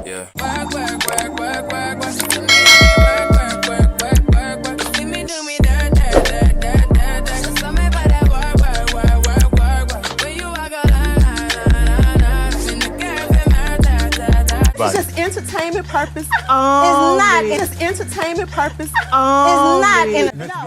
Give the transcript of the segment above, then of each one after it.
Yeah. Work, work, work, work, work, work. To me, I be work, work, work, work, work. See me do me dirt, dirt, dirt, dirt, dirt, dirt. So some me for that work, work, work, work, work, work. When you walk a line, line, line, line. In the cafe, murder, da, da, da. It's just entertainment purpose. It's not. It's entertainment purpose. It's not.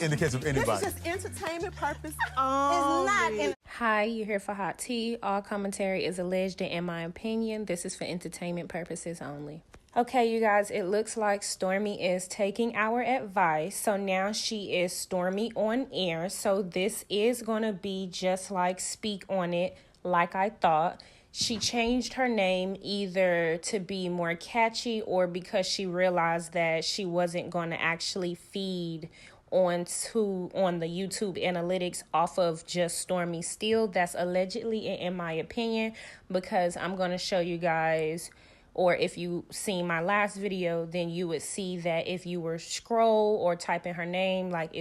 In the case of anybody. This is just entertainment purpose. It's not. Hi, you're here for hot tea. All commentary is alleged and in my opinion. This is for entertainment purposes only. Okay, you guys, it looks like Stormy is taking our advice. So now she is Stormy on air. So this is going to be just like Speak on It, like I thought. She changed her name either to be more catchy or because she realized that she wasn't going to actually feed on the YouTube analytics off of just Stormy Steele. That's allegedly, in my opinion, because I'm going to show you guys, or if you seen my last video, then you would see that if you were scroll or type in her name, like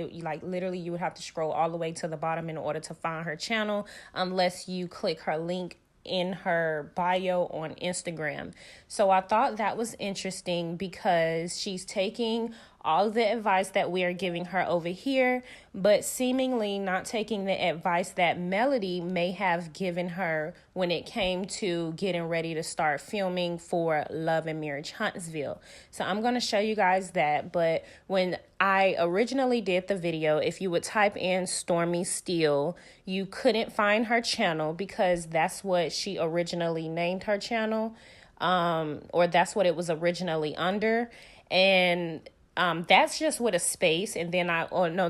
literally you would have to scroll all the way to the bottom in order to find her channel, unless you click her link in her bio on Instagram. So I thought that was interesting because she's taking all the advice that we are giving her over here, but seemingly not taking the advice that Melody may have given her when it came to getting ready to start filming for Love and Marriage Huntsville. So I'm going to show you guys that. But when I originally did the video, if you would type in Stormy Steele, you couldn't find her channel because that's what she originally named her channel, or that's what it was originally under. And that's just with a space, and then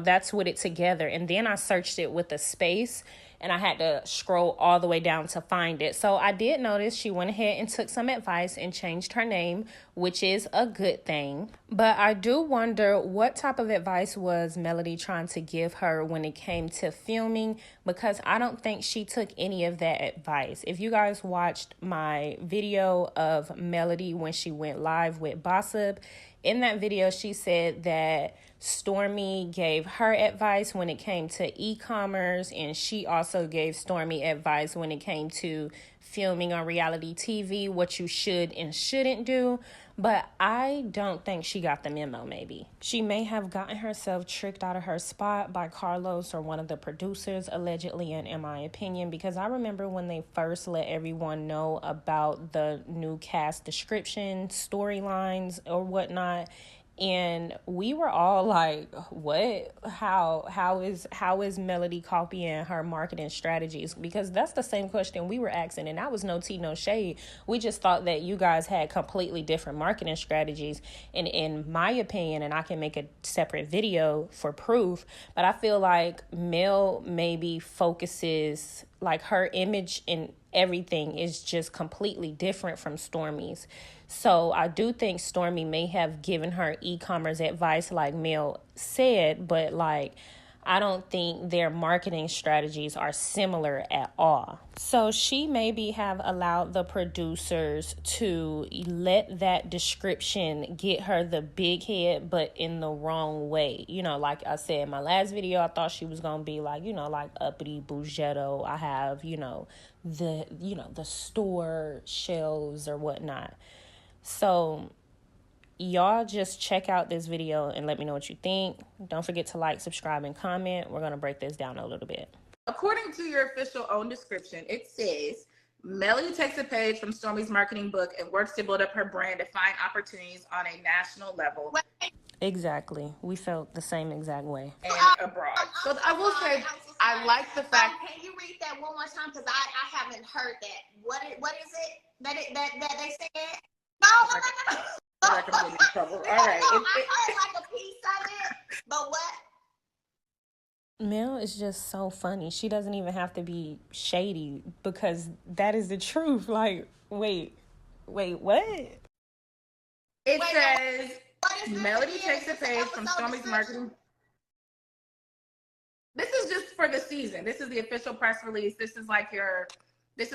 that's with it together, and then I searched it with a space, and I had to scroll all the way down to find it. So I did notice she went ahead and took some advice and changed her name, which is a good thing. But I do wonder what type of advice was Melody trying to give her when it came to filming, because I don't think she took any of that advice. If you guys watched my video of Melody when she went live with Bossip, in that video, she said that Stormy gave her advice when it came to e-commerce, and she also gave Stormy advice when it came to filming on reality TV, what you should and shouldn't do. But I don't think she got the memo, maybe. She may have gotten herself tricked out of her spot by Carlos or one of the producers, allegedly, and in my opinion, because I remember when they first let everyone know about the new cast description, storylines, or whatnot, and we were all like, what? How is Melody copying her marketing strategies? Because that's the same question we were asking, and that was no tea, no shade. We just thought that you guys had completely different marketing strategies. And in my opinion, and I can make a separate video for proof, but I feel like Mel maybe focuses, like her image and everything is just completely different from Stormy's. So I do think Stormy may have given her e-commerce advice like Mel said, but like I don't think their marketing strategies are similar at all. So she maybe have allowed the producers to let that description get her the big head, but in the wrong way. You know, like I said in my last video, I thought she was going to be like, like uppity bougetto. I have, the store shelves or whatnot. So y'all just check out this video and let me know what you think. Don't forget to like, subscribe, and comment. We're going to break this down a little bit. According to your official own description, it says, Melody takes a page from Stormy's marketing book and works to build up her brand to find opportunities on a national level. Exactly. We felt the same exact way. And abroad. So I will say, I like the fact. Can you read that one more time? Because I haven't heard that. What is it that they said? No. I can get in trouble. All right. I heard like a piece of it, but what? Mel is just so funny. She doesn't even have to be shady because that is the truth. Like, wait, what? It says Melody takes a page from Stormy's marketing. This is just for the season. This is the official press release. This is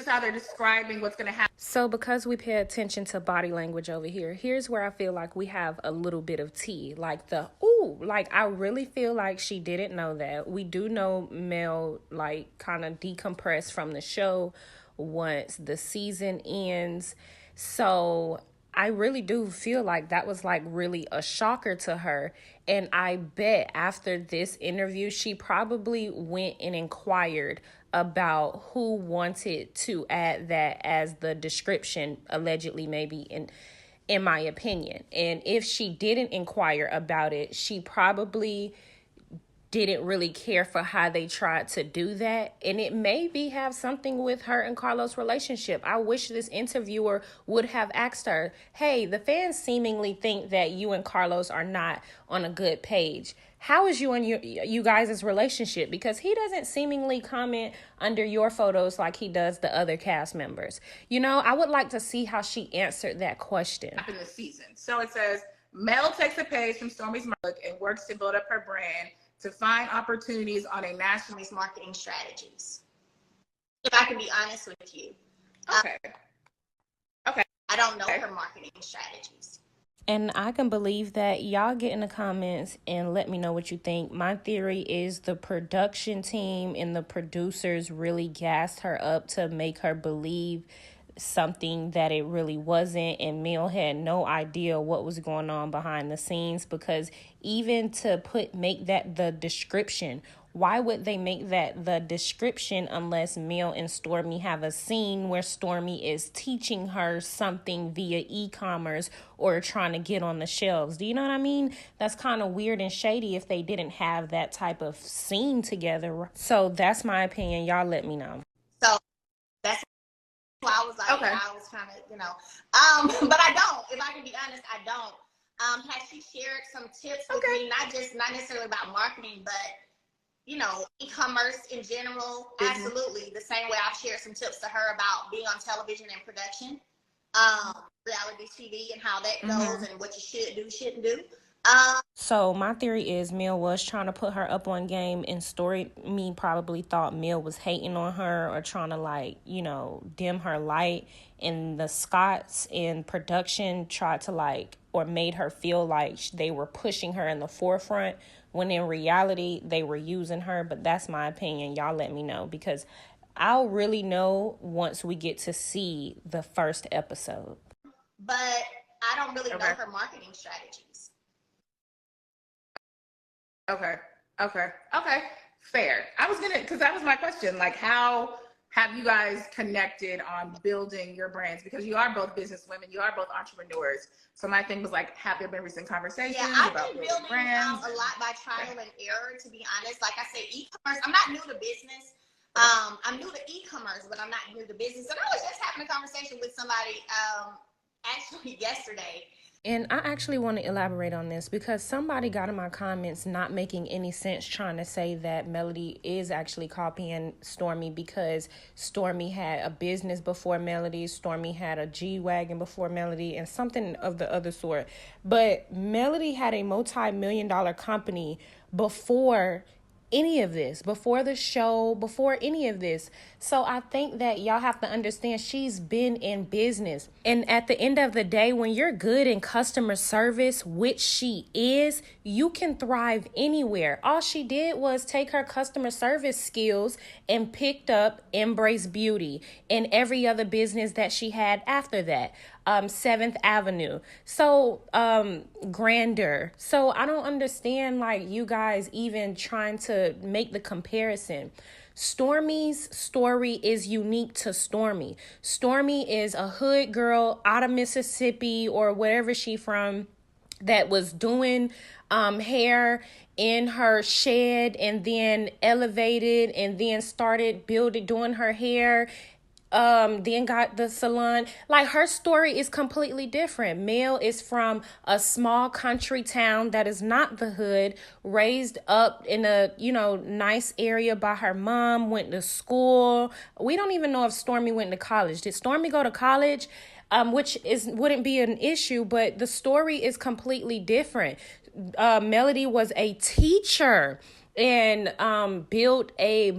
how they're describing what's going to happen. So because we pay attention to body language over here, here's where I feel like we have a little bit of tea. Like I really feel like she didn't know that. We do know Mel kind of decompressed from the show once the season ends. So I really do feel like that was like really a shocker to her. And I bet after this interview, she probably went and inquired about who wanted to add that as the description, allegedly, maybe in my opinion. And if she didn't inquire about it, she probably didn't really care for how they tried to do that. And it maybe have something with her and Carlos' relationship. I wish this interviewer would have asked her, hey, the fans seemingly think that you and Carlos are not on a good page. How is you and you guys' relationship? Because he doesn't seemingly comment under your photos like he does the other cast members. You know, I would like to see how she answered that question. In the season. So it says, Mel takes a page from Stormy's book and works to build up her brand to find opportunities on a national marketing strategies. If I can be honest with you. Okay. I don't know her marketing strategies. And I can believe that. Y'all get in the comments and let me know what you think. My theory is the production team and the producers really gassed her up to make her believe something that it really wasn't, and Mel had no idea what was going on behind the scenes, because even to make that the description, why would they make that the description unless Mel and Stormy have a scene where Stormy is teaching her something via e-commerce or trying to get on the shelves? Do you know what I mean? That's kind of weird and shady if they didn't have that type of scene together. So that's my opinion. Y'all let me know. So that's why I was like, okay. I was kind of, but I don't. If I can be honest, I don't. Has she shared some tips with me? Not necessarily about marketing, but e-commerce in general. Mm-hmm. Absolutely. The same way I've shared some tips to her about being on television and production, reality TV and how that goes, and what you should do, shouldn't do. So my theory is Mel was trying to put her up on game, and Stormy probably thought Mel was hating on her or trying to dim her light, and the Scotts in production tried to or made her feel like they were pushing her in the forefront, when in reality they were using her. But that's my opinion. Y'all let me know, because I'll really know once we get to see the first episode. But I don't really know her marketing strategies. Okay. Fair. I was because that was my question. Like, how have you guys connected on building your brands? Because you are both businesswomen, you are both entrepreneurs. So my thing was have there been recent conversations about building brands? A lot by trial and error, to be honest. Like I said, e-commerce, I'm not new to business. I'm new to e-commerce, but I'm not new to business. And I was just having a conversation with somebody actually yesterday. And I actually want to elaborate on this, because somebody got in my comments not making any sense, trying to say that Melody is actually copying Stormy, because Stormy had a business before Melody, Stormy had a G-Wagon before Melody, and something of the other sort. But Melody had a multi-million-dollar company before any of this, before the show, before any of this. So I think that y'all have to understand she's been in business. And at the end of the day, when you're good in customer service, which she is, you can thrive anywhere. All she did was take her customer service skills and picked up Embrace Beauty and every other business that she had after that. 7th Avenue. So, Grander. So I don't understand you guys even trying to make the comparison. Stormy's story is unique to Stormy. Stormy is a hood girl out of Mississippi or wherever she from, that was doing hair in her shed, and then elevated, and then started doing her hair, then got the salon. Her story is completely different. Mel is from a small country town that is not the hood, raised up in a nice area by her mom, went to school. We don't even know if Stormy went to college. Did Stormy go to college? Which wouldn't be an issue, but the story is completely different. Melody was a teacher and build a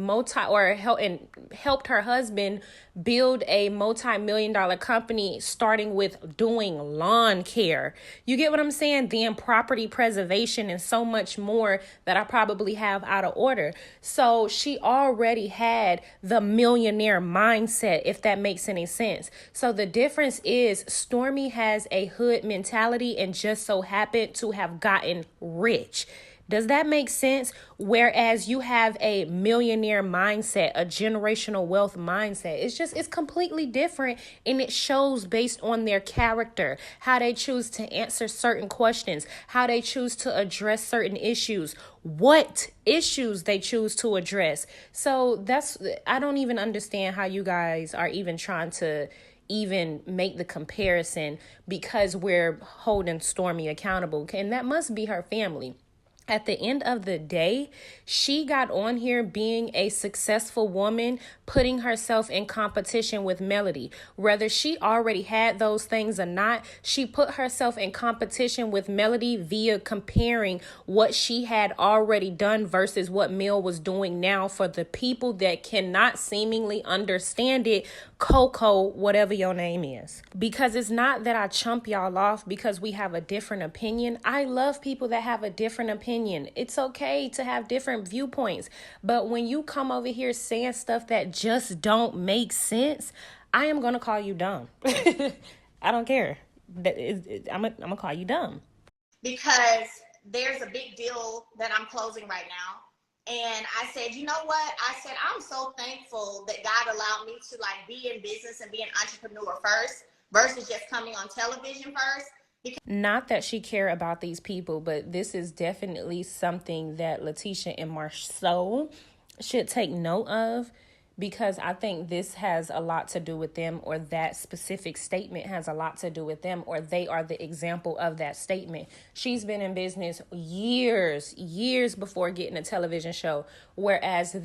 helped her husband build a multi-million-dollar company, starting with doing lawn care. You get what I'm saying? Then property preservation and so much more that I probably have out of order. So she already had the millionaire mindset, if that makes any sense. So the difference is Stormy has a hood mentality and just so happened to have gotten rich. Does that make sense? Whereas you have a millionaire mindset, a generational wealth mindset. It's completely different, and it shows based on their character, how they choose to answer certain questions, how they choose to address certain issues, what issues they choose to address. So I don't even understand how you guys are even trying to even make the comparison, because we're holding Stormy accountable, and that must be her family. At the end of the day, she got on here being a successful woman, putting herself in competition with Melody. Whether she already had those things or not, she put herself in competition with Melody via comparing what she had already done versus what Mel was doing now. For the people that cannot seemingly understand it, Coco, whatever your name is. Because it's not that I chump y'all off because we have a different opinion. I love people that have a different opinion. It's okay to have different viewpoints. But when you come over here saying stuff that just don't make sense, I am going to call you dumb. I don't care. I'm going to call you dumb. Because there's a big deal that I'm closing right now. And I said, you know what? I said, I'm so thankful that God allowed me to like be in business and be an entrepreneur first versus just coming on television first. Not that she care about these people, but this is definitely something that Letitia and Marceau should take note of, because I think this has a lot to do with them, or that specific statement has a lot to do with them, or they are the example of that statement. She's been in business years before getting a television show, whereas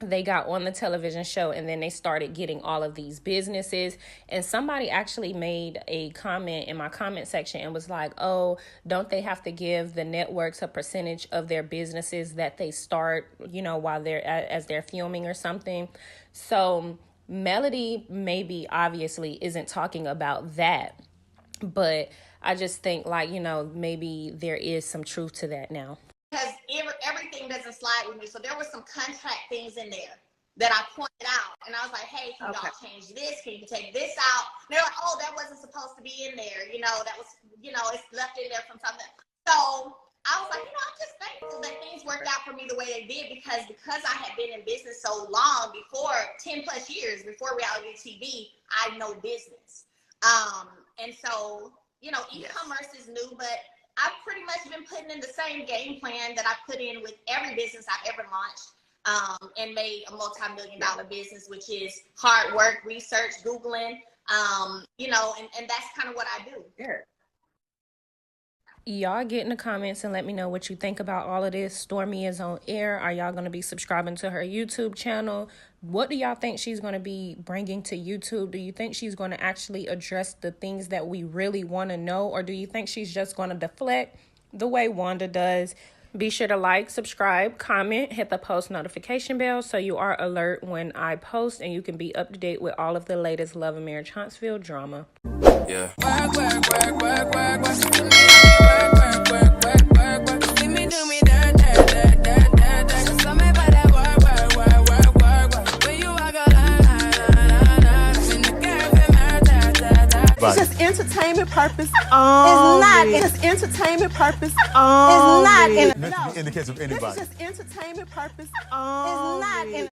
they got on the television show and then they started getting all of these businesses. And somebody actually made a comment in my comment section and was like, oh, don't they have to give the networks a percentage of their businesses that they start, while as they're filming or something? So Melody maybe obviously isn't talking about that, but I just think maybe there is some truth to that now. Because everything doesn't slide with me. So there were some contract things in there that I pointed out. And I was like, hey, can y'all change this? Can you take this out? And they're like, oh, that wasn't supposed to be in there. That was, it's left in there from something. So I was like, I'm just thankful that things worked out for me the way they did, because I had been in business so long, before 10 plus years, before reality TV, I know business. And so, e-commerce is new, but I've pretty much been putting in the same game plan that I put in with every business I've ever launched, and made a multi-million-dollar business, which is hard work, research, Googling, and that's kind of what I do. Yeah. Y'all get in the comments and let me know what you think about all of this. Stormy is on air. Are y'all going to be subscribing to her YouTube channel? What do y'all think she's going to be bringing to YouTube? Do you think she's going to actually address the things that we really want to know? Or do you think she's just going to deflect the way Wanda does? Be sure to like, subscribe, comment, hit the post notification bell so you are alert when I post, and you can be up to date with all of the latest Love and Marriage Huntsville drama. Yeah. Work, work, work, work, work, work. See me work, work, work, work, work. See me do me dirt, dirt, dirt, dirt, dirt, dirt. So me for that work, work, work, work, work, work. When you walk a line, in the cafe, it's just entertainment purpose. It's not. It's entertainment purpose. It's not. In the case of anybody. This is just entertainment purpose. It's not.